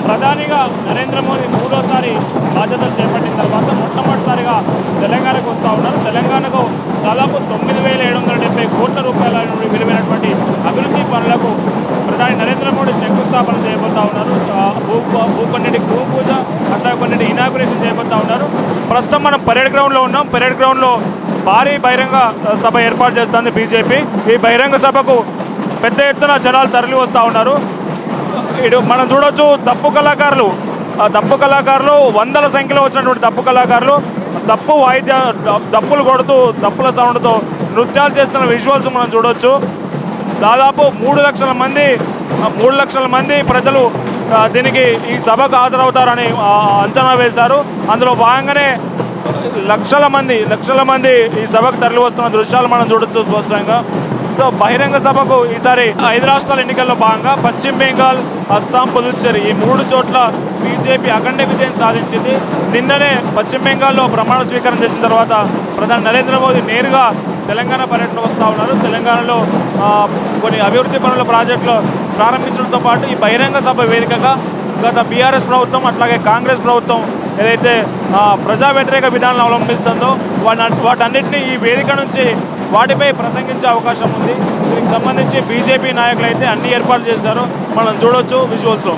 ప్రధానిగా నరేంద్ర మోదీ మూడోసారి బాధ్యతలు చేపట్టిన తర్వాత మొట్టమొదటిసారిగా తెలంగాణకు వస్తూ ఉన్నారు. తెలంగాణకు దాదాపు 9,770 కోట్ల రూపాయల విలువైనటువంటి అభివృద్ధి పనులకు ప్రధాని నరేంద్ర మోడీ శంకుస్థాపన చేయబోతా ఉన్నారు. కొన్నింటి భూమి పూజ అట్లా కొన్నింటి ఇనాగ్రేషన్ చేయబోతా ఉన్నారు. ప్రస్తుతం మనం పరేడ్ గ్రౌండ్లో ఉన్నాం. పరేడ్ గ్రౌండ్లో భారీ బహిరంగ సభ ఏర్పాటు చేస్తుంది బీజేపీ. ఈ బహిరంగ సభకు పెద్ద ఎత్తున జనాలు తరలి వస్తూ ఉన్నారు. ఇటు మనం చూడొచ్చు దప్పు కళాకారులు వందల సంఖ్యలో వచ్చినటువంటి దప్పు కళాకారులు దప్పులు కొడుతూ దప్పుల సౌండ్తో నృత్యాలు చేస్తున్న విజువల్స్ మనం చూడొచ్చు. దాదాపు 3 లక్షల మంది ప్రజలు దీనికి ఈ సభకు హాజరవుతారని అంచనా వేశారు. అందులో భాగంగానే లక్షల మంది ఈ సభకు తరలి వస్తున్న దృశ్యాలు మనం చూడొచ్చు స్పష్టంగా. సో బహిరంగ సభకు ఈసారి 5 రాష్ట్రాల ఎన్నికల్లో భాగంగా పశ్చిమ బెంగాల్, అస్సాం, పుదుచ్చేరి ఈ 3 చోట్ల బీజేపీ అఖండ విజయం సాధించింది. నిన్ననే పశ్చిమ బెంగాల్లో ప్రమాణ స్వీకారం చేసిన తర్వాత ప్రధాని నరేంద్ర మోదీ నేరుగా తెలంగాణ పర్యటన వస్తూ ఉన్నారు. తెలంగాణలో కొన్ని అభివృద్ధి పనుల ప్రాజెక్టులు ప్రారంభించడంతో పాటు ఈ బహిరంగ సభ వేదికగా గత బీఆర్ఎస్ ప్రభుత్వం అట్లాగే కాంగ్రెస్ ప్రభుత్వం ఏదైతే ప్రజా వ్యతిరేక విధానాలను అవలంబిస్తుందో వాటన్నిటినీ ఈ వేదిక నుంచి వాటిపై ప్రసంగించే అవకాశం ఉంది. దీనికి సంబంధించి బీజేపీ నాయకులు అయితే అన్ని ఏర్పాట్లు చేశారు. మనం చూడొచ్చు విజువల్స్లో.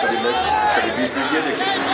कभी लेफ्ट कभी बीच में ये देखें